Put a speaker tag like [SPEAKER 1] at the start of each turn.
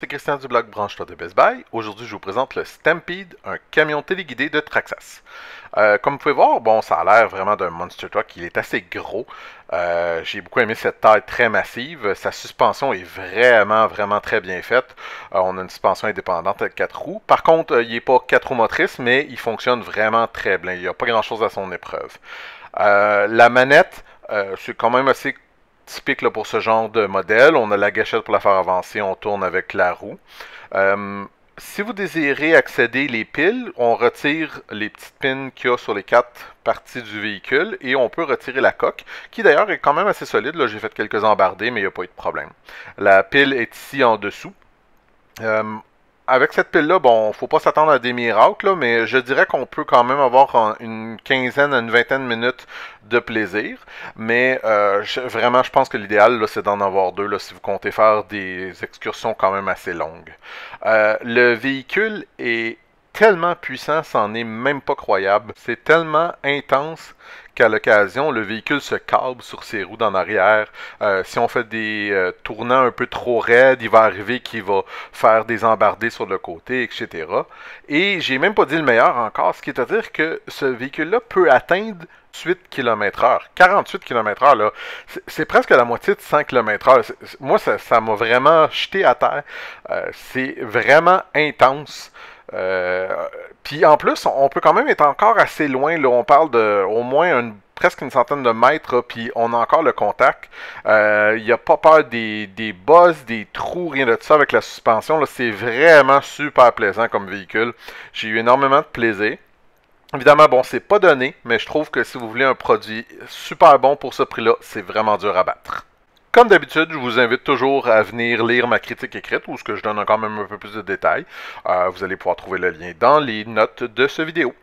[SPEAKER 1] c'est Christian du blog Branche-toi de Best Buy. Aujourd'hui, je vous présente le Stampede, un camion téléguidé de Traxxas. Comme vous pouvez voir, bon, ça a l'air vraiment d'un monster truck. Il est assez gros. J'ai beaucoup aimé cette taille très massive. Sa suspension est vraiment très bien faite. On a une suspension indépendante avec 4 roues. Par contre, il n'est pas 4 roues motrices, mais il fonctionne vraiment très bien. Il n'y a pas grand-chose à son épreuve. La manette, c'est quand même assez typique là, pour ce genre de modèle. On a la gâchette pour la faire avancer, on tourne avec la roue. Si vous désirez accéder les piles, on retire les petites pins qu'il y a sur les 4 parties du véhicule et on peut retirer la coque, qui d'ailleurs est quand même assez solide. J'ai fait quelques embardés, mais il n'y a pas eu de problème. La pile est ici en dessous. Avec cette pile-là, bon, faut pas s'attendre à des miracles, là, mais je dirais qu'on peut quand même avoir une quinzaine à une vingtaine de minutes de plaisir. Mais vraiment, je pense que l'idéal, c'est d'en avoir deux, là, si vous comptez faire des excursions quand même assez longues. Le véhicule est tellement puissant, c'en est même pas croyable. C'est tellement intense qu'à l'occasion, le véhicule se câble sur ses roues d'en arrière. Si on fait des tournants un peu trop raides, il va arriver qu'il va faire des embardés sur le côté, etc. Et j'ai même pas dit le meilleur encore, ce qui est à dire que ce véhicule-là peut atteindre 48 km/h. 48 km/h, là, c'est presque la moitié de 100 km/h. Moi, ça m'a vraiment jeté à terre. C'est vraiment intense. Puis en plus, on peut quand même être encore assez loin. Là, on parle de au moins presque une centaine de mètres, puis on a encore le contact. Il n'y a pas peur des bosses, des trous, rien de ça avec la suspension. C'est vraiment super plaisant comme véhicule. J'ai eu énormément de plaisir. Évidemment, bon, c'est pas donné, mais je trouve que si vous voulez un produit super bon pour ce prix-là, c'est vraiment dur à battre. Comme d'habitude, je vous invite toujours à venir lire ma critique écrite où ce que je donne quand même un peu plus de détails. Vous allez pouvoir trouver le lien dans les notes de ce vidéo.